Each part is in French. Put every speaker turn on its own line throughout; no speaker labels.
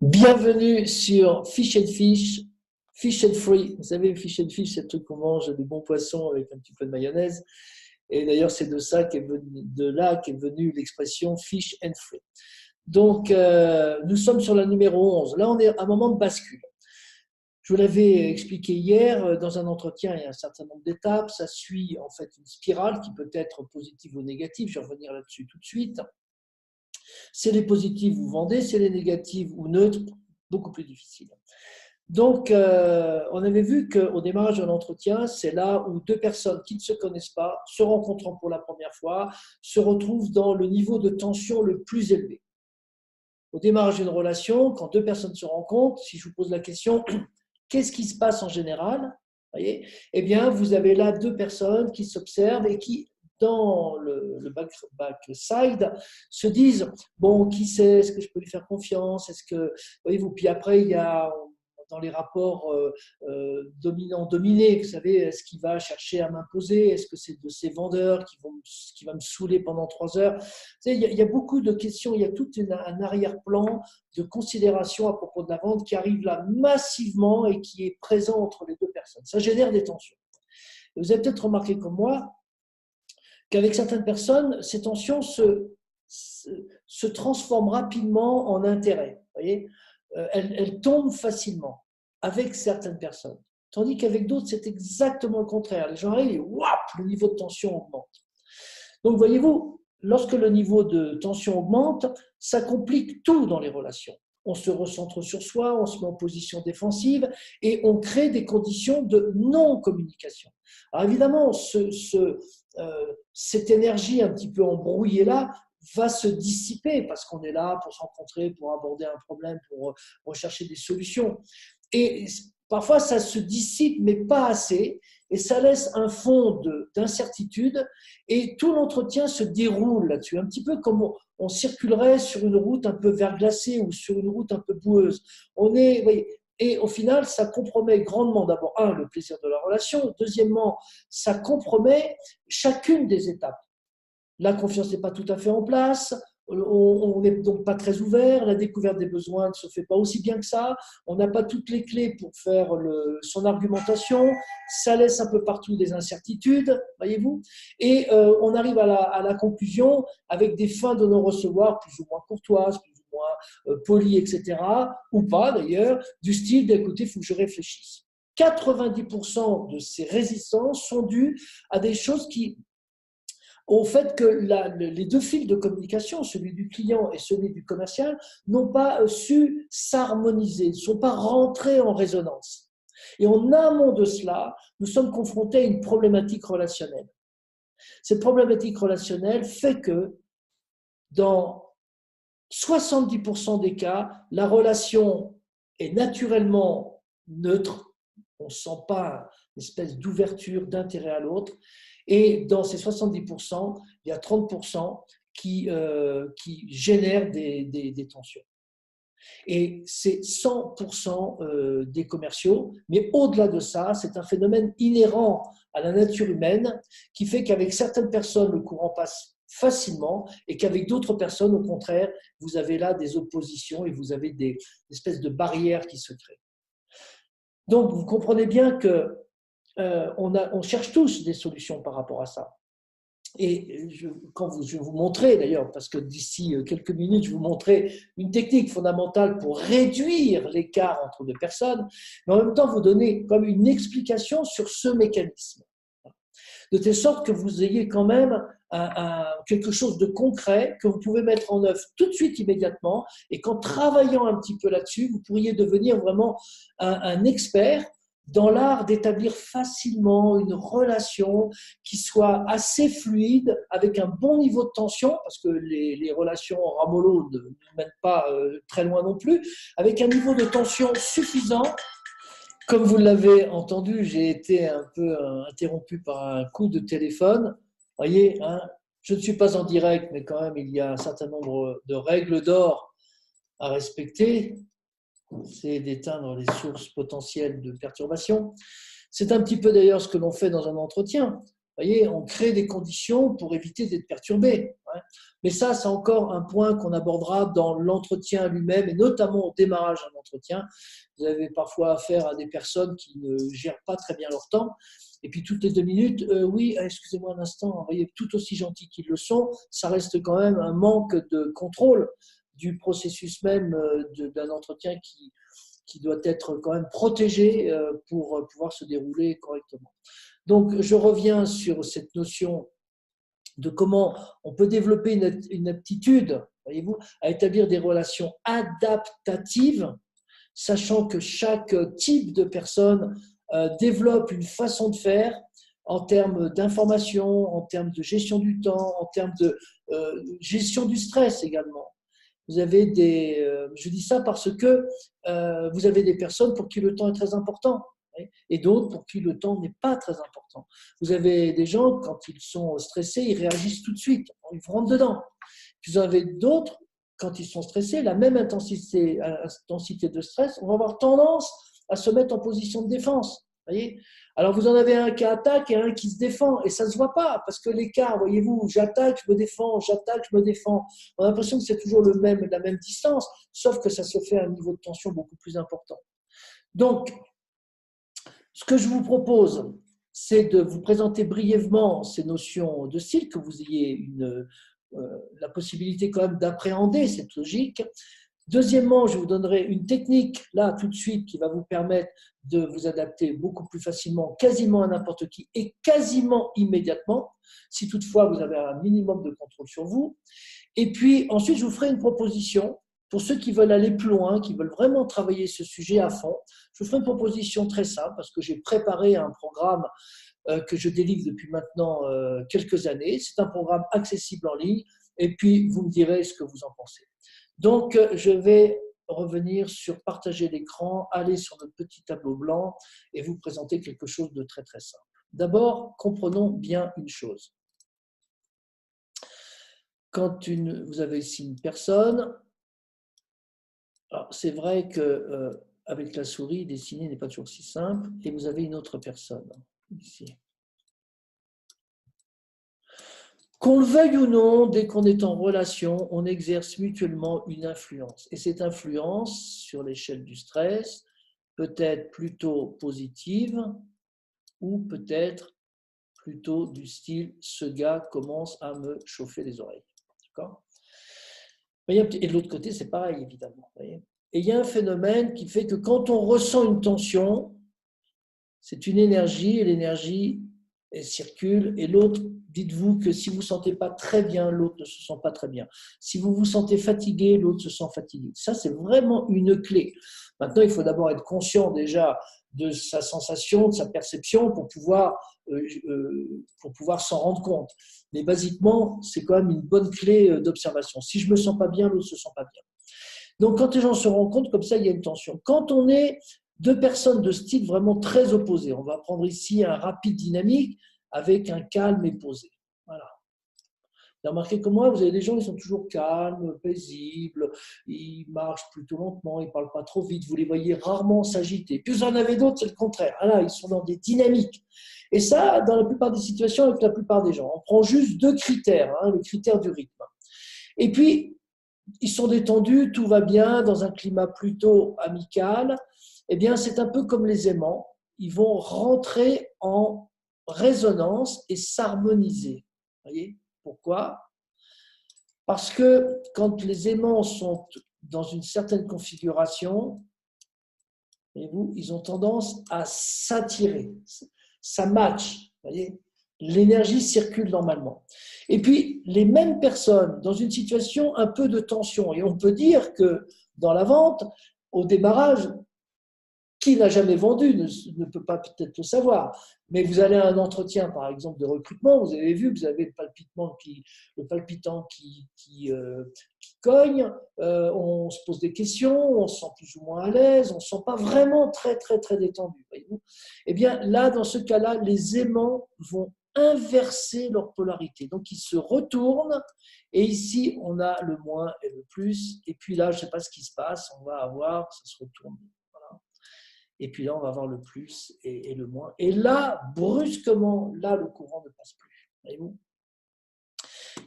Bienvenue sur Fish and Fish, Fish and Free. Vous savez, Fish and Fish, c'est le truc qu'on mange des bons poissons avec un petit peu de mayonnaise. Et d'ailleurs, c'est de là qu'est venue l'expression Fish and Free. Donc, nous sommes sur la numéro 11. Là, on est à un moment de bascule. Je vous l'avais expliqué hier, dans un entretien, il y a un certain nombre d'étapes. Ça suit en fait une spirale qui peut être positive ou négative. Je vais revenir là-dessus tout de suite. C'est les positifs, vous vendez, c'est les négatifs ou neutres, beaucoup plus difficile. Donc, on avait vu qu'au démarrage de l'entretien, c'est là où deux personnes qui ne se connaissent pas, se rencontrant pour la première fois, se retrouvent dans le niveau de tension le plus élevé. Au démarrage d'une relation, quand deux personnes se rencontrent, si je vous pose la question, qu'est-ce qui se passe en général? Voyez, eh bien, vous avez là deux personnes qui s'observent et qui, dans le backside, se disent, bon, qui c'est? Est-ce que je peux lui faire confiance? Est-ce que, voyez-vous, puis après, il y a dans les rapports dominant-dominé, vous savez, est-ce qu'il va chercher à m'imposer? Est-ce que c'est de ces vendeurs qui va me saouler pendant 3 heures? Vous savez, il y a beaucoup de questions, il y a tout un arrière-plan de considération à propos de la vente qui arrive là massivement et qui est présent entre les deux personnes. Ça génère des tensions. Et vous avez peut-être remarqué comme moi qu'avec certaines personnes, ces tensions se transforment rapidement en intérêt. Vous voyez, elles tombent facilement avec certaines personnes. Tandis qu'avec d'autres, c'est exactement le contraire. Les gens arrivent et wouah, le niveau de tension augmente. Donc, voyez-vous, lorsque le niveau de tension augmente, ça complique tout dans les relations. On se recentre sur soi, on se met en position défensive et on crée des conditions de non-communication. Alors évidemment, cette énergie un petit peu embrouillée là va se dissiper parce qu'on est là pour se rencontrer, pour aborder un problème, pour rechercher des solutions. Et parfois, ça se dissipe, mais pas assez, et ça laisse un fond d'incertitude, et tout l'entretien se déroule là-dessus, un petit peu comme on circulerait sur une route un peu verglacée ou sur une route un peu boueuse. Et au final, ça compromet grandement, d'abord, le plaisir de la relation, deuxièmement, ça compromet chacune des étapes. La confiance n'est pas tout à fait en place, on n'est donc pas très ouvert, la découverte des besoins ne se fait pas aussi bien que ça, on n'a pas toutes les clés pour faire son argumentation, ça laisse un peu partout des incertitudes, voyez-vous, et on arrive à la conclusion avec des fins de non-recevoir plus ou moins courtoises, plus ou moins polies, etc., ou pas d'ailleurs, du style d'écouter, il faut que je réfléchisse. 90% de ces résistances sont dues à des choses qui au fait que les deux fils de communication, celui du client et celui du commercial, n'ont pas su s'harmoniser, ne sont pas rentrés en résonance. Et en amont de cela, nous sommes confrontés à une problématique relationnelle. Cette problématique relationnelle fait que dans 70% des cas, la relation est naturellement neutre, on ne sent pas une espèce d'ouverture, d'intérêt à l'autre. Et dans ces 70%, il y a 30% qui génèrent des tensions. Et c'est 100% des commerciaux. Mais au-delà de ça, c'est un phénomène inhérent à la nature humaine qui fait qu'avec certaines personnes, le courant passe facilement et qu'avec d'autres personnes, au contraire, vous avez là des oppositions et vous avez des espèces de barrières qui se créent. Donc, vous comprenez bien que on cherche tous des solutions par rapport à ça. Et je vais vous montrer d'ailleurs, parce que d'ici quelques minutes, je vais vous montrer une technique fondamentale pour réduire l'écart entre deux personnes, mais en même temps vous donner comme une explication sur ce mécanisme. De telle sorte que vous ayez quand même quelque chose de concret que vous pouvez mettre en œuvre tout de suite, immédiatement, et qu'en travaillant un petit peu là-dessus, vous pourriez devenir vraiment un expert dans l'art d'établir facilement une relation qui soit assez fluide, avec un bon niveau de tension, parce que les relations ramollo ne mènent pas très loin non plus, avec un niveau de tension suffisant. Comme vous l'avez entendu, j'ai été un peu interrompu par un coup de téléphone. Voyez, hein, je ne suis pas en direct, mais quand même, il y a un certain nombre de règles d'or à respecter. C'est d'éteindre les sources potentielles de perturbation. C'est un petit peu d'ailleurs ce que l'on fait dans un entretien. Vous voyez, on crée des conditions pour éviter d'être perturbé. Ouais. Mais ça, c'est encore un point qu'on abordera dans l'entretien lui-même, et notamment au démarrage d'un entretien. Vous avez parfois affaire à des personnes qui ne gèrent pas très bien leur temps. Et puis toutes les 2 minutes, oui, excusez-moi un instant, vous voyez, tout aussi gentils qu'ils le sont, ça reste quand même un manque de contrôle du processus même d'un entretien qui doit être quand même protégé pour pouvoir se dérouler correctement. Donc, je reviens sur cette notion de comment on peut développer une aptitude, voyez-vous, à établir des relations adaptatives, sachant que chaque type de personne développe une façon de faire en termes d'information, en termes de gestion du temps, en termes de gestion du stress également. Vous avez je dis ça parce que vous avez des personnes pour qui le temps est très important et d'autres pour qui le temps n'est pas très important. Vous avez des gens, quand ils sont stressés, ils réagissent tout de suite, ils vous rentrent dedans. Puis vous avez d'autres, quand ils sont stressés, la même intensité de stress, on va avoir tendance à se mettre en position de défense. Voyez. Alors vous en avez un qui attaque et un qui se défend, et ça ne se voit pas, parce que l'écart, voyez-vous, j'attaque, je me défends, j'attaque, je me défends. On a l'impression que c'est toujours la même distance, sauf que ça se fait à un niveau de tension beaucoup plus important. Donc, ce que je vous propose, c'est de vous présenter brièvement ces notions de style, que vous ayez la possibilité quand même d'appréhender cette logique. Deuxièmement, je vous donnerai une technique, là, tout de suite, qui va vous permettre de vous adapter beaucoup plus facilement, quasiment à n'importe qui, et quasiment immédiatement, si toutefois vous avez un minimum de contrôle sur vous. Et puis, ensuite, je vous ferai une proposition pour ceux qui veulent aller plus loin, qui veulent vraiment travailler ce sujet à fond. Je vous ferai une proposition très simple, parce que j'ai préparé un programme que je délivre depuis maintenant quelques années. C'est un programme accessible en ligne, et puis vous me direz ce que vous en pensez. Donc, je vais revenir sur partager l'écran, aller sur notre petit tableau blanc et vous présenter quelque chose de très très simple. D'abord, comprenons bien une chose. Quand vous avez ici une personne, c'est vrai qu'avec la souris, dessiner n'est pas toujours si simple, et vous avez une autre personne ici. Qu'on le veuille ou non, dès qu'on est en relation, on exerce mutuellement une influence. Et cette influence, sur l'échelle du stress, peut être plutôt positive ou peut-être plutôt du style « ce gars commence à me chauffer les oreilles ». D'accord ? Et de l'autre côté, c'est pareil, évidemment. Et il y a un phénomène qui fait que quand on ressent une tension, c'est une énergie, et l'énergie elle circule, et l'autre, dites-vous que si vous ne vous sentez pas très bien, l'autre ne se sent pas très bien. Si vous vous sentez fatigué, l'autre se sent fatigué. Ça, c'est vraiment une clé. Maintenant, il faut d'abord être conscient déjà de sa sensation, de sa perception pour pouvoir s'en rendre compte. Mais basiquement, c'est quand même une bonne clé d'observation. Si je ne me sens pas bien, l'autre ne se sent pas bien. Donc, quand les gens se rendent compte, comme ça, il y a une tension. Quand on est deux personnes de style vraiment très opposés, on va prendre ici un rapide dynamique avec un calme et posé. Voilà. Vous avez remarqué que moi, vous avez des gens qui sont toujours calmes, paisibles, ils marchent plutôt lentement, ils ne parlent pas trop vite, vous les voyez rarement s'agiter. Puis vous en avez d'autres, c'est le contraire. Voilà, ils sont dans des dynamiques. Et ça, dans la plupart des situations, avec la plupart des gens. On prend juste 2 critères, le critère du rythme. Et puis, ils sont détendus, tout va bien, dans un climat plutôt amical. Eh bien, c'est un peu comme les aimants. Ils vont rentrer en résonance et s'harmoniser. Vous voyez pourquoi? Parce que quand les aimants sont dans une certaine configuration, voyez-vous, ils ont tendance à s'attirer. Ça match. Vous voyez? L'énergie circule normalement. Et puis, les mêmes personnes, dans une situation un peu de tension, et on peut dire que dans la vente, au démarrage, qui n'a jamais vendu ne peut pas peut-être le savoir. Mais vous allez à un entretien, par exemple, de recrutement, vous avez vu que vous avez le palpitant qui cogne, on se pose des questions, on se sent plus ou moins à l'aise, on ne se sent pas vraiment très, très, très détendu. Voyez-vous. Eh bien, là, dans ce cas-là, les aimants vont inverser leur polarité. Donc, ils se retournent, et ici, on a le moins et le plus. Et puis là, je ne sais pas ce qui se passe, on va avoir, ça se retourne. Et puis là, on va avoir le plus et le moins. Et là, brusquement, là, le courant ne passe plus. Voyez-vous ?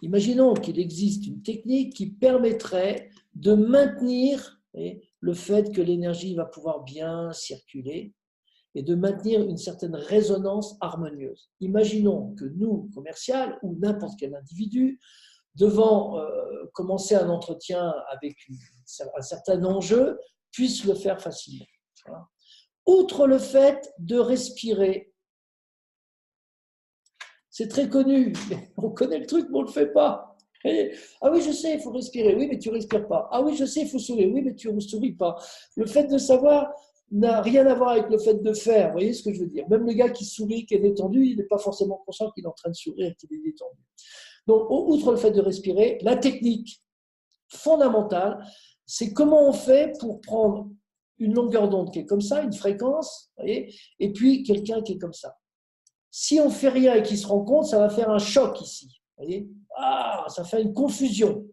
Imaginons qu'il existe une technique qui permettrait de maintenir le fait que l'énergie va pouvoir bien circuler et de maintenir une certaine résonance harmonieuse. Imaginons que nous, commercial ou n'importe quel individu, devant commencer un entretien avec un certain enjeu, puisse le faire facilement. Voilà. Outre le fait de respirer, c'est très connu, on connaît le truc, mais on ne le fait pas. Ah oui, je sais, il faut respirer. Oui, mais tu ne respires pas. Ah oui, je sais, il faut sourire. Oui, mais tu ne souris pas. Le fait de savoir n'a rien à voir avec le fait de faire. Vous voyez ce que je veux dire? Même le gars qui sourit, qui est détendu, il n'est pas forcément conscient qu'il est en train de sourire et qu'il est détendu. Donc, outre le fait de respirer, la technique fondamentale, c'est comment on fait pour prendre une longueur d'onde qui est comme ça, une fréquence, vous voyez, et puis quelqu'un qui est comme ça. Si on ne fait rien et qu'il se rend compte, ça va faire un choc ici. Vous voyez, ça fait une confusion.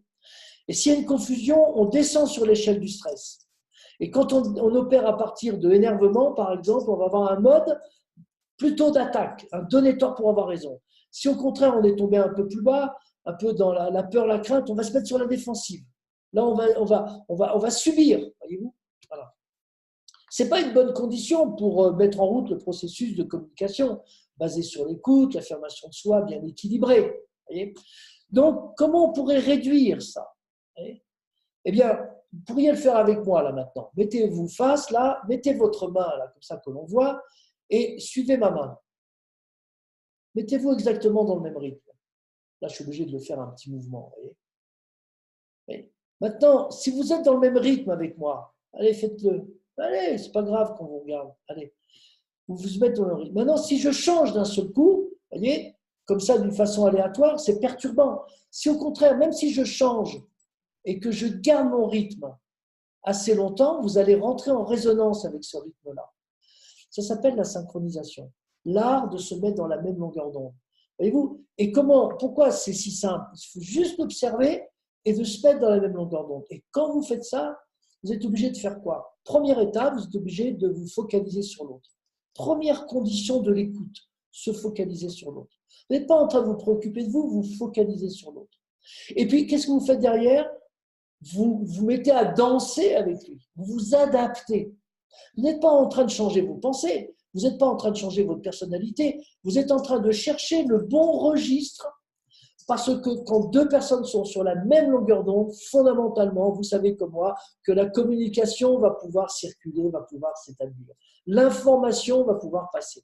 Et s'il y a une confusion, on descend sur l'échelle du stress. Et quand on opère à partir de l'énervement, par exemple, on va avoir un mode plutôt d'attaque, un donner-tort pour avoir raison. Si au contraire, on est tombé un peu plus bas, un peu dans la peur, la crainte, on va se mettre sur la défensive. Là, on va subir, voyez-vous. Voilà. Ce n'est pas une bonne condition pour mettre en route le processus de communication basé sur l'écoute, l'affirmation de soi bien équilibrée. Voyez. Donc, comment on pourrait réduire ça? Eh bien, vous pourriez le faire avec moi là maintenant. Mettez-vous face là, mettez votre main là, comme ça que l'on voit, et suivez ma main. Mettez-vous exactement dans le même rythme. Là, je suis obligé de le faire un petit mouvement. Voyez. Maintenant, si vous êtes dans le même rythme avec moi, allez, faites-le. Allez, c'est pas grave qu'on vous regarde. Allez, vous vous mettez dans le rythme. Maintenant, si je change d'un seul coup, voyez, comme ça, d'une façon aléatoire, c'est perturbant. Si au contraire, même si je change et que je garde mon rythme assez longtemps, vous allez rentrer en résonance avec ce rythme-là. Ça s'appelle la synchronisation. L'art de se mettre dans la même longueur d'onde. Voyez-vous? Et comment, pourquoi c'est si simple? Il faut juste l'observer et de se mettre dans la même longueur d'onde. Et quand vous faites ça, vous êtes obligé de faire quoi? Première étape, vous êtes obligé de vous focaliser sur l'autre. Première condition de l'écoute, se focaliser sur l'autre. Vous n'êtes pas en train de vous préoccuper de vous, vous focalisez sur l'autre. Et puis, qu'est-ce que vous faites derrière? Vous vous mettez à danser avec lui, vous vous adaptez. Vous n'êtes pas en train de changer vos pensées, vous n'êtes pas en train de changer votre personnalité, vous êtes en train de chercher le bon registre parce que quand deux personnes sont sur la même longueur d'onde, fondamentalement, vous savez comme moi, que la communication va pouvoir circuler, va pouvoir s'établir. L'information va pouvoir passer.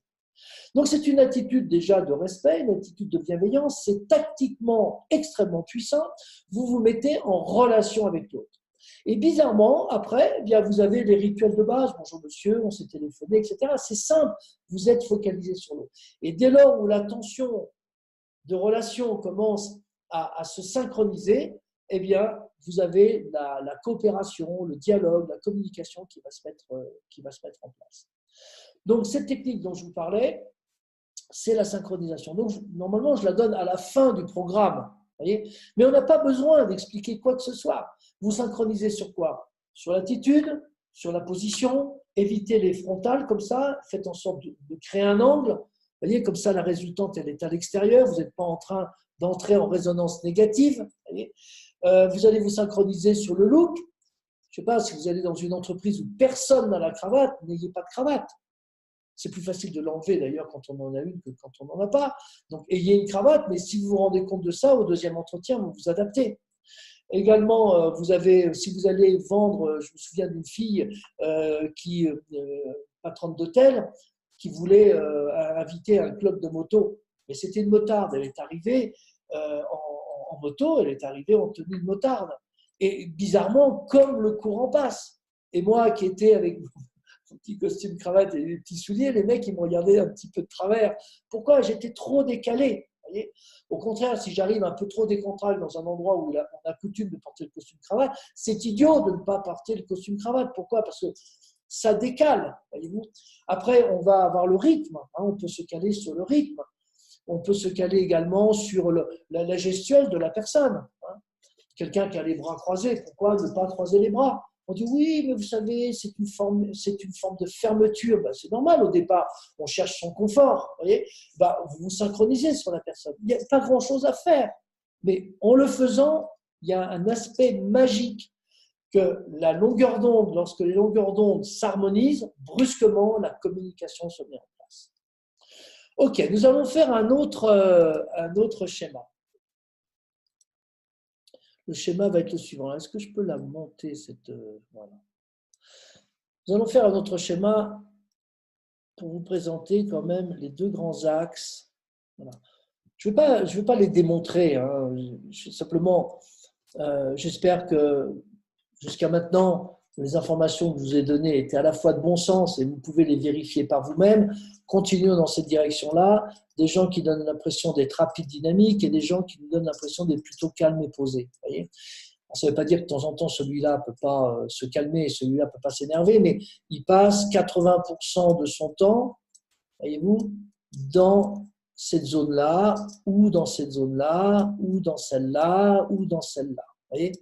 Donc c'est une attitude déjà de respect, une attitude de bienveillance, c'est tactiquement extrêmement puissant, vous vous mettez en relation avec l'autre. Et bizarrement, après, eh bien, vous avez les rituels de base, bonjour monsieur, on s'est téléphoné, etc. C'est simple, vous êtes focalisé sur l'autre. Et dès lors où la tension de relation commence à se synchroniser, eh bien, vous avez la coopération, le dialogue, la communication qui va se mettre en place. Donc cette technique dont je vous parlais, c'est la synchronisation. Donc, normalement, je la donne à la fin du programme. Voyez, mais on n'a pas besoin d'expliquer quoi que ce soit. Vous synchronisez sur quoi? Sur l'attitude, sur la position, évitez les frontales comme ça, faites en sorte de créer un angle. Vous voyez, comme ça, la résultante, elle est à l'extérieur. Vous n'êtes pas en train d'entrer en résonance négative. Vous allez vous synchroniser sur le look. Je ne sais pas, si vous allez dans une entreprise où personne n'a la cravate, n'ayez pas de cravate. C'est plus facile de l'enlever d'ailleurs quand on en a une que quand on n'en a pas. Donc, ayez une cravate, mais si vous vous rendez compte de ça, au deuxième entretien, vous vous adaptez. Également, si vous allez vendre, je me souviens d'une fille patronne d'hôtel, qui voulait inviter un club de moto. Mais c'était une motarde. Elle est arrivée en moto, elle est arrivée en tenue de motarde. Et bizarrement, comme le courant passe. Et moi qui étais avec mon petit costume cravate et les petits souliers, les mecs, ils me regardaient un petit peu de travers. Pourquoi? J'étais trop décalé. Voyez, au contraire, si j'arrive un peu trop décontracté dans un endroit où on a coutume de porter le costume cravate, c'est idiot de ne pas porter le costume cravate. Pourquoi? Parce que ça décale, voyez-vous. Après, on va avoir le rythme. On peut se caler sur le rythme. On peut se caler également sur la gestuelle de la personne. Quelqu'un qui a les bras croisés, pourquoi ne pas croiser les bras? On dit oui, mais vous savez, c'est une forme de fermeture. Ben, c'est normal au départ, on cherche son confort. Voyez, ben, vous vous synchronisez sur la personne. Il n'y a pas grand-chose à faire. Mais en le faisant, il y a un aspect magique que la longueur d'onde, lorsque les longueurs d'onde s'harmonisent, brusquement, la communication se met en place. Ok, nous allons faire un autre schéma. Le schéma va être le suivant. Est-ce que je peux la monter, voilà. Nous allons faire un autre schéma pour vous présenter quand même les deux grands axes. Voilà. Je ne vais pas les démontrer, hein. Simplement, j'espère que jusqu'à maintenant, les informations que je vous ai données étaient à la fois de bon sens et vous pouvez les vérifier par vous-même. Continuons dans cette direction-là. Des gens qui donnent l'impression d'être rapides, dynamiques, et des gens qui nous donnent l'impression d'être plutôt calmes et posés. Voyez, ça ne veut pas dire que de temps en temps, celui-là ne peut pas se calmer et celui-là ne peut pas s'énerver, mais il passe 80% de son temps, voyez-vous, dans cette zone-là, ou dans cette zone-là, ou dans celle-là, ou dans celle-là. Voyez,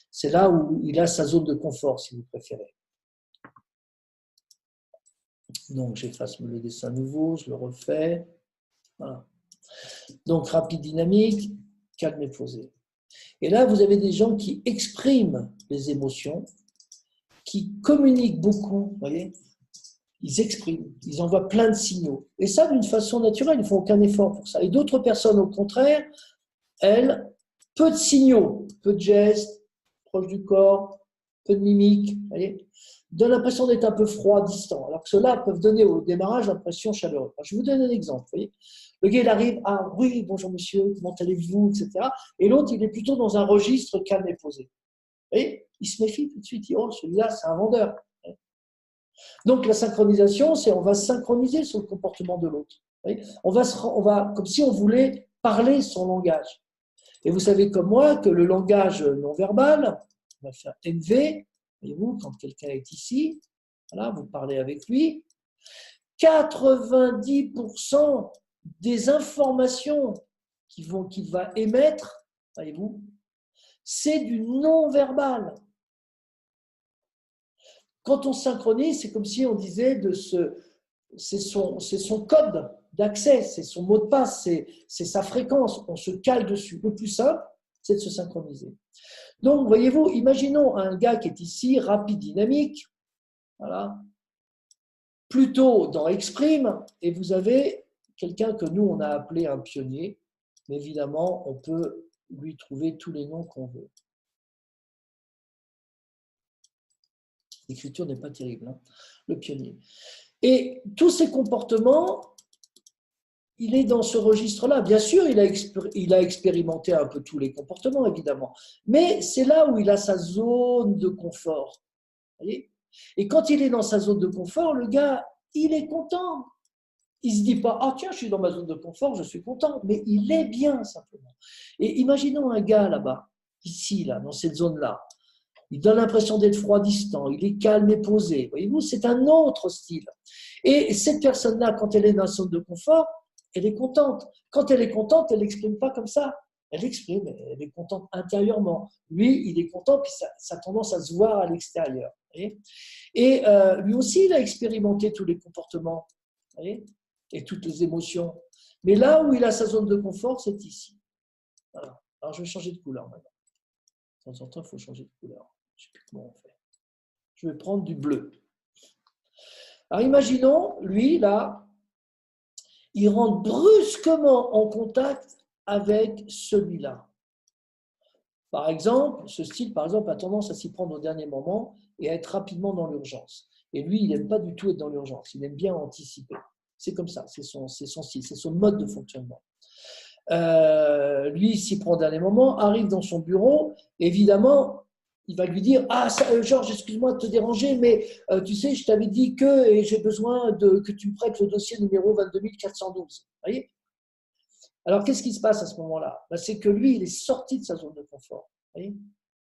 c'est là où il a sa zone de confort, si vous préférez. Donc, j'efface le dessin nouveau, je le refais. Voilà. Donc, rapide, dynamique, calme et posé. Et là, vous avez des gens qui expriment les émotions, qui communiquent beaucoup, vous voyez. Ils expriment, ils envoient plein de signaux. Et ça, d'une façon naturelle, ils ne font aucun effort pour ça. Et d'autres personnes, au contraire, elles, peu de signaux, peu de gestes, proche du corps, peu de mimiques, vous voyez, donnent l'impression d'être un peu froid, distant. Alors que ceux-là peuvent donner au démarrage l'impression chaleureuse. Alors, je vous donne un exemple. Vous voyez, le gars, il arrive, ah oui, bonjour monsieur, comment allez-vous, etc. Et l'autre, il est plutôt dans un registre calme et posé. Vous voyez, il se méfie tout de suite, il dit, oh, celui-là, c'est un vendeur. Donc, la synchronisation, c'est on va synchroniser sur le comportement de l'autre. On va, comme si on voulait parler son langage. Et vous savez comme moi que le langage non verbal, on va faire MV, voyez-vous, quand quelqu'un est ici, voilà, vous parlez avec lui, 90% des informations qu'il va émettre, voyez-vous, c'est du non-verbal. Quand on synchronise, c'est comme si on disait c'est son code d'accès, c'est son mot de passe, c'est sa fréquence, on se cale dessus. Le plus simple, c'est de se synchroniser. Donc, voyez-vous, imaginons un gars qui est ici, rapide, dynamique, voilà, plutôt dans Exprime, et vous avez quelqu'un que nous, on a appelé un pionnier, mais évidemment, on peut lui trouver tous les noms qu'on veut. L'écriture n'est pas terrible, hein, le pionnier. Et tous ces comportements, il est dans ce registre-là. Bien sûr, il a expérimenté un peu tous les comportements, évidemment, mais c'est là où il a sa zone de confort. Voyez, et quand il est dans sa zone de confort, le gars, il est content. Il ne se dit pas, ah tiens, je suis dans ma zone de confort, je suis content, mais il est bien simplement. Et imaginons un gars là-bas, ici, là, dans cette zone-là. Il donne l'impression d'être froid, distant, il est calme et posé. Voyez-vous, c'est un autre style. Et cette personne-là, quand elle est dans sa zone de confort, elle est contente. Quand elle est contente, elle n'exprime pas comme ça. Elle exprime, elle est contente intérieurement. Lui, il est content, puis ça a tendance à se voir à l'extérieur. Et lui aussi, il a expérimenté tous les comportements, voyez, et toutes les émotions. Mais là où il a sa zone de confort, c'est ici. Voilà. Alors, je vais changer de couleur maintenant. De temps en temps, il faut changer de couleur. Je ne sais plus comment on fait. Je vais prendre du bleu. Alors, imaginons, lui, là, il rentre brusquement en contact avec celui-là. Par exemple, ce style, par exemple, a tendance à s'y prendre au dernier moment et à être rapidement dans l'urgence. Et lui, il n'aime pas du tout être dans l'urgence. Il aime bien anticiper. C'est comme ça, c'est son style, c'est son mode de fonctionnement. Lui, il s'y prend au dernier moment, arrive dans son bureau, évidemment, il va lui dire « Ah, Georges, excuse-moi de te déranger, mais tu sais, je t'avais dit que, et j'ai besoin que tu me prêtes le dossier numéro 22412. » Vous voyez ? Alors, qu'est-ce qui se passe à ce moment-là ? C'est que lui, il est sorti de sa zone de confort. Vous voyez ?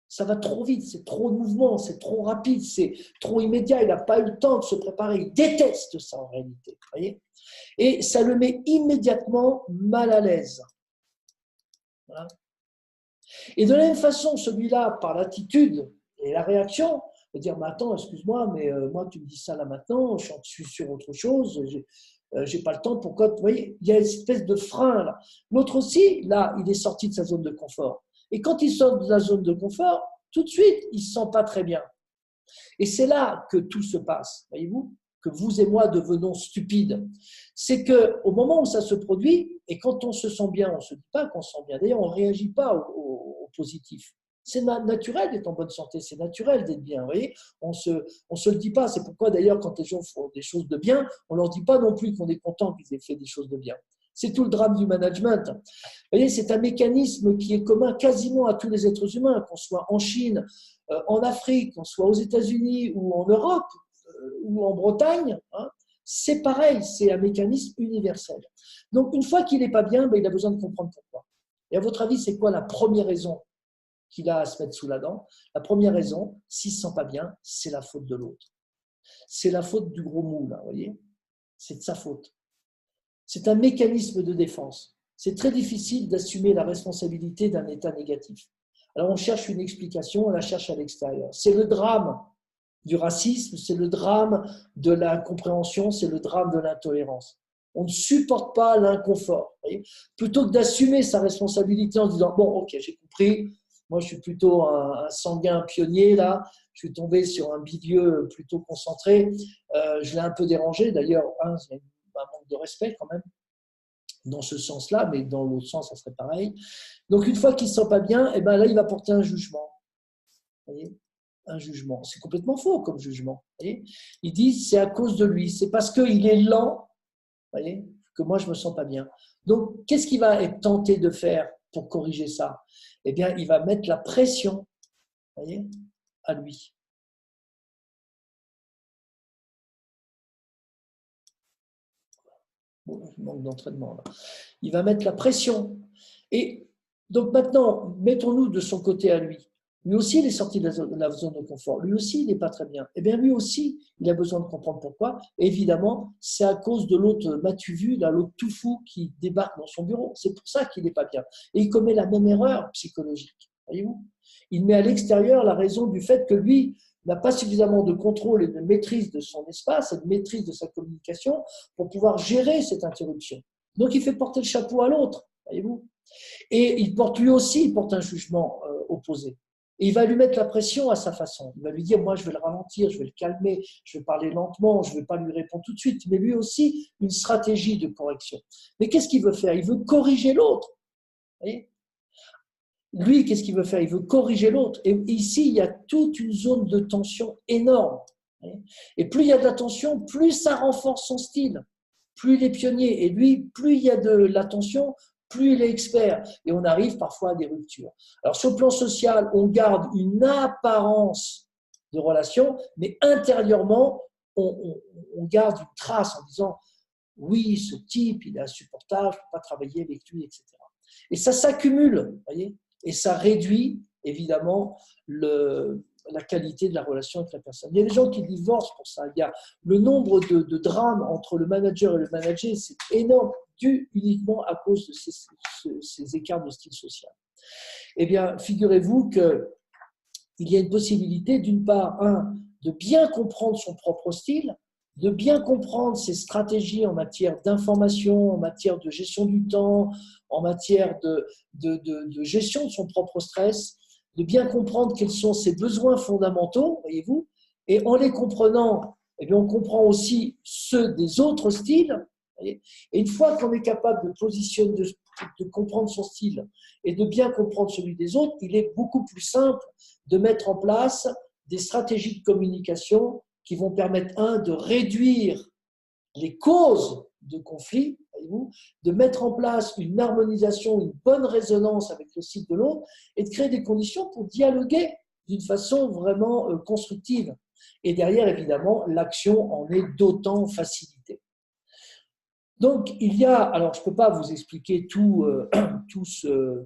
Ça va trop vite, c'est trop de mouvement, c'est trop rapide, c'est trop immédiat, il n'a pas eu le temps de se préparer, il déteste ça en réalité. Vous voyez ? Et ça le met immédiatement mal à l'aise. Voilà. Et de la même façon, celui-là, par l'attitude et la réaction, va dire, mais attends, excuse-moi, mais moi, tu me dis ça là maintenant, je suis sur autre chose, j'ai pas le temps, pourquoi? Vous voyez, il y a une espèce de frein là. L'autre aussi, là, il est sorti de sa zone de confort. Et quand il sort de la zone de confort, tout de suite, il ne se sent pas très bien. Et c'est là que tout se passe, voyez-vous, que vous et moi devenons stupides. C'est qu'au moment où ça se produit, et quand on se sent bien, on ne se dit pas qu'on se sent bien. D'ailleurs, on ne réagit pas au positif. C'est naturel d'être en bonne santé, c'est naturel d'être bien. Vous voyez, on se le dit pas. C'est pourquoi d'ailleurs, quand les gens font des choses de bien, on leur dit pas non plus qu'on est content qu'ils aient fait des choses de bien. C'est tout le drame du management. Vous voyez, c'est un mécanisme qui est commun quasiment à tous les êtres humains, qu'on soit en Chine, en Afrique, qu'on soit aux États-Unis ou en Europe ou en Bretagne. Hein, c'est pareil, c'est un mécanisme universel. Donc, une fois qu'il n'est pas bien, ben, il a besoin de comprendre pourquoi. Et à votre avis, c'est quoi la première raison qu'il a à se mettre sous la dent? La première raison, s'il ne se sent pas bien, c'est la faute de l'autre. C'est la faute du gros mou, là, vous voyez? C'est de sa faute. C'est un mécanisme de défense. C'est très difficile d'assumer la responsabilité d'un état négatif. Alors on cherche une explication, on la cherche à l'extérieur. C'est le drame du racisme, c'est le drame de l'incompréhension, c'est le drame de l'intolérance. On ne supporte pas l'inconfort. Plutôt que d'assumer sa responsabilité en disant « Bon, ok, j'ai compris, moi je suis plutôt un sanguin pionnier là, je suis tombé sur un bilieu plutôt concentré, je l'ai un peu dérangé d'ailleurs, hein, c'est un manque de respect quand même, dans ce sens-là, mais dans l'autre sens, ça serait pareil. Donc, une fois qu'il ne se sent pas bien, eh ben là, il va porter un jugement. Vous voyez, un jugement. C'est complètement faux comme jugement. Vous voyez, il dit c'est à cause de lui, c'est parce qu'il est lent, vous voyez, que moi, je ne me sens pas bien. Donc, qu'est-ce qu'il va être tenté de faire pour corriger ça? Eh bien, il va mettre la pression, vous voyez, à lui. Bon, il manque d'entraînement là. Il va mettre la pression. Et donc maintenant, mettons-nous de son côté à lui. Lui aussi, il est sorti de la zone de confort. Lui aussi, il n'est pas très bien. Eh bien, lui aussi, il a besoin de comprendre pourquoi. Et évidemment, c'est à cause de l'autre m'as-tu vu, là, l'autre tout fou qui débarque dans son bureau. C'est pour ça qu'il n'est pas bien. Et il commet la même erreur psychologique. Voyez-vous ? Il met à l'extérieur la raison du fait que lui n'a pas suffisamment de contrôle et de maîtrise de son espace et de maîtrise de sa communication pour pouvoir gérer cette interruption. Donc, il fait porter le chapeau à l'autre, voyez-vous. Et il porte lui aussi, il porte un jugement opposé. Et il va lui mettre la pression à sa façon. Il va lui dire, moi, je vais le ralentir, je vais le calmer, je vais parler lentement, je ne vais pas lui répondre tout de suite. Mais lui aussi, une stratégie de correction. Mais qu'est-ce qu'il veut faire? Il veut corriger l'autre. Vous voyez? Lui, qu'est-ce qu'il veut faire? Il veut corriger l'autre. Et ici, il y a toute une zone de tension énorme. Et plus il y a de la tension, plus ça renforce son style. Plus il est pionnier. Et lui, plus il y a de la tension, plus il est expert. Et on arrive parfois à des ruptures. Alors, sur le plan social, on garde une apparence de relation, mais intérieurement, on garde une trace en disant « Oui, ce type, il est insupportable, je ne peux pas travailler avec lui, etc. » Et ça s'accumule, vous voyez, et ça réduit évidemment la qualité de la relation avec la personne. Il y a des gens qui divorcent pour ça. Il y a le nombre de drames entre le manager et le manager, c'est énorme, dû uniquement à cause de ces écarts de style social. Eh bien, figurez-vous qu'il y a une possibilité, d'une part, de bien comprendre son propre style, de bien comprendre ses stratégies en matière d'information, en matière de gestion du temps, en matière de gestion de son propre stress, de bien comprendre quels sont ses besoins fondamentaux, voyez-vous, et en les comprenant, eh bien, on comprend aussi ceux des autres styles. Et une fois qu'on est capable de positionner, de comprendre son style et de bien comprendre celui des autres, il est beaucoup plus simple de mettre en place des stratégies de communication qui vont permettre, de réduire les causes de conflits, voyez-vous, de mettre en place une harmonisation, une bonne résonance avec le style de l'autre et de créer des conditions pour dialoguer d'une façon vraiment constructive. Et derrière, évidemment, l'action en est d'autant facilitée. Donc, il y a, alors je ne peux pas vous expliquer tout ce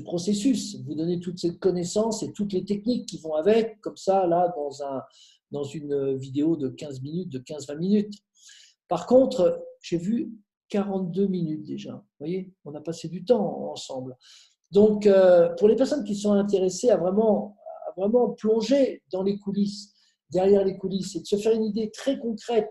processus, vous donner toute cette connaissance et toutes les techniques qui vont avec, comme ça, là, dans une vidéo de 15 minutes, de 15-20 minutes. Par contre, j'ai vu 42 minutes déjà. Vous voyez, on a passé du temps ensemble. Donc, pour les personnes qui sont intéressées à vraiment plonger dans les coulisses derrière les coulisses et de se faire une idée très concrète,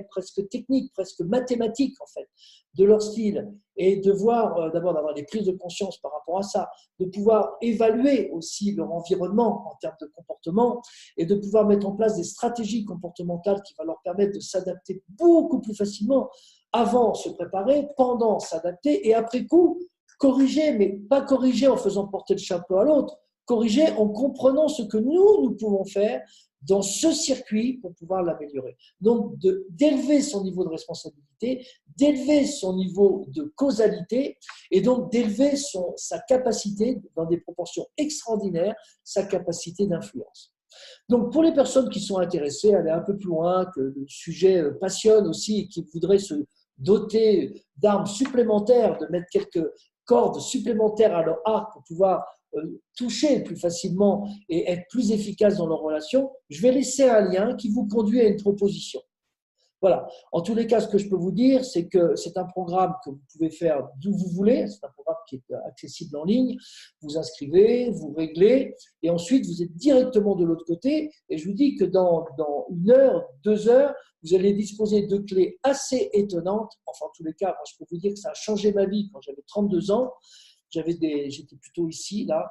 presque technique, presque mathématique en fait, de leur style et de voir, d'abord d'avoir des prises de conscience par rapport à ça, de pouvoir évaluer aussi leur environnement en termes de comportement et de pouvoir mettre en place des stratégies comportementales qui vont leur permettre de s'adapter beaucoup plus facilement, avant se préparer, pendant s'adapter et après coup corriger, mais pas corriger en faisant porter le chapeau à l'autre, corriger en comprenant ce que nous pouvons faire dans ce circuit pour pouvoir l'améliorer. Donc, d'élever son niveau de responsabilité, d'élever son niveau de causalité et donc d'élever sa capacité, dans des proportions extraordinaires, sa capacité d'influence. Donc, pour les personnes qui sont intéressées à aller un peu plus loin, que le sujet passionne aussi et qui voudraient se doter d'armes supplémentaires, de mettre quelques cordes supplémentaires à leur arc pour pouvoir toucher plus facilement et être plus efficace dans leurs relations, je vais laisser un lien qui vous conduit à une proposition. Voilà. En tous les cas, ce que je peux vous dire, c'est que c'est un programme que vous pouvez faire d'où vous voulez. C'est un programme qui est accessible en ligne. Vous inscrivez, vous réglez, et ensuite vous êtes directement de l'autre côté. Et je vous dis que dans 1 heure, 2 heures, vous allez disposer de clés assez étonnantes. Enfin, en tous les cas, moi, je peux vous dire que ça a changé ma vie quand j'avais 32 ans. J'étais plutôt ici, là,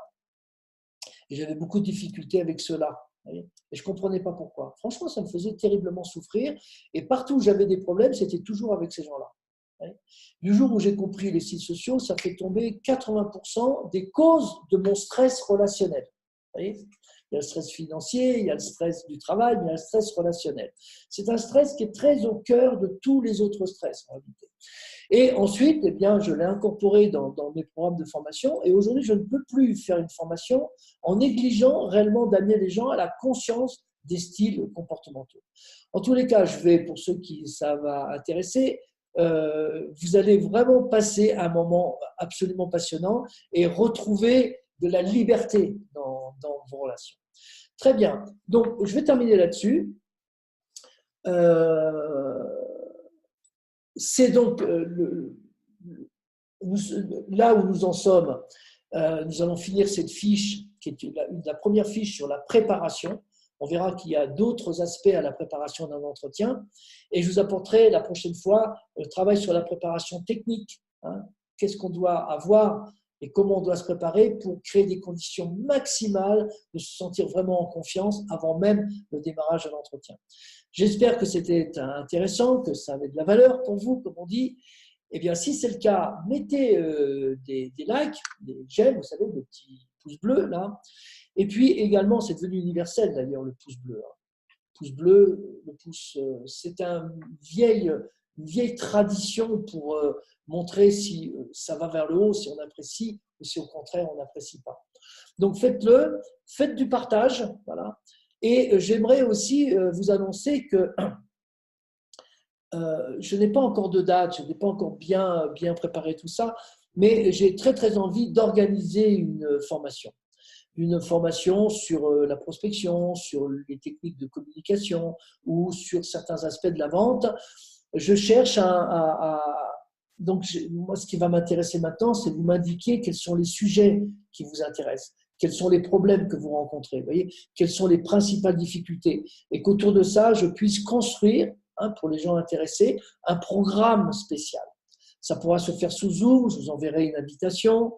et j'avais beaucoup de difficultés avec cela. Et je ne comprenais pas pourquoi. Franchement, ça me faisait terriblement souffrir. Et partout où j'avais des problèmes, c'était toujours avec ces gens-là. Du jour où j'ai compris les sites sociaux, ça fait tomber 80% des causes de mon stress relationnel. Il y a le stress financier, il y a le stress du travail, il y a le stress relationnel. C'est un stress qui est très au cœur de tous les autres stress, en réalité. Et ensuite, eh bien, je l'ai incorporé dans mes programmes de formation. Et aujourd'hui, je ne peux plus faire une formation en négligeant réellement d'amener les gens à la conscience des styles comportementaux. En tous les cas, pour ceux qui ça va intéresser, vous allez vraiment passer un moment absolument passionnant et retrouver de la liberté dans vos relations. Très bien. Donc, je vais terminer là-dessus. C'est donc là où nous en sommes. Nous allons finir cette fiche, qui est la première fiche sur la préparation. On verra qu'il y a d'autres aspects à la préparation d'un entretien. Et je vous apporterai la prochaine fois le travail sur la préparation technique. Qu'est-ce qu'on doit avoir et comment on doit se préparer pour créer des conditions maximales de se sentir vraiment en confiance avant même le démarrage de l'entretien. J'espère que c'était intéressant, que ça avait de la valeur pour vous, comme on dit. Eh bien, si c'est le cas, mettez des likes, des j'aime, vous savez, le petit pouce bleu, là. Et puis également, c'est devenu universel d'ailleurs, le pouce bleu. Pouce bleu, le pouce, c'est une vieille tradition pour montrer si ça va vers le haut, si on apprécie, ou si au contraire, on n'apprécie pas. Donc, faites-le, faites du partage, voilà. Et j'aimerais aussi vous annoncer que je n'ai pas encore de date, je n'ai pas encore bien préparé tout ça, mais j'ai très envie d'organiser une formation sur la prospection, sur les techniques de communication ou sur certains aspects de la vente. Je cherche donc moi, ce qui va m'intéresser maintenant, c'est de vous m'indiquer quels sont les sujets qui vous intéressent. Quels sont les problèmes que vous rencontrez, vous voyez, quelles sont les principales difficultés, et qu'autour de ça, je puisse construire, pour les gens intéressés, un programme spécial. Ça pourra se faire sous Zoom, je vous enverrai une invitation,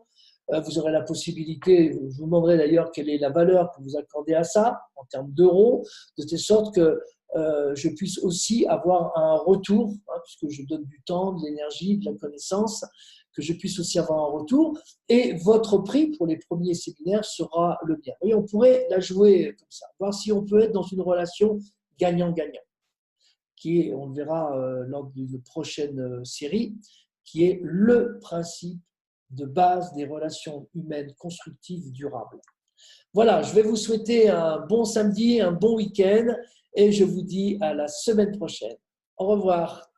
vous aurez la possibilité, je vous demanderai d'ailleurs quelle est la valeur que vous accordez à ça, en termes d'euros, de telle sorte que je puisse aussi avoir un retour, puisque je donne du temps, de l'énergie, de la connaissance, que je puisse aussi avoir un retour. Et votre prix pour les premiers séminaires sera le mien. Et on pourrait la jouer comme ça, voir si on peut être dans une relation gagnant-gagnant, qui est, on le verra lors d'une prochaine série, qui est le principe de base des relations humaines constructives durables. Voilà, je vais vous souhaiter un bon samedi, un bon week-end, et je vous dis à la semaine prochaine. Au revoir.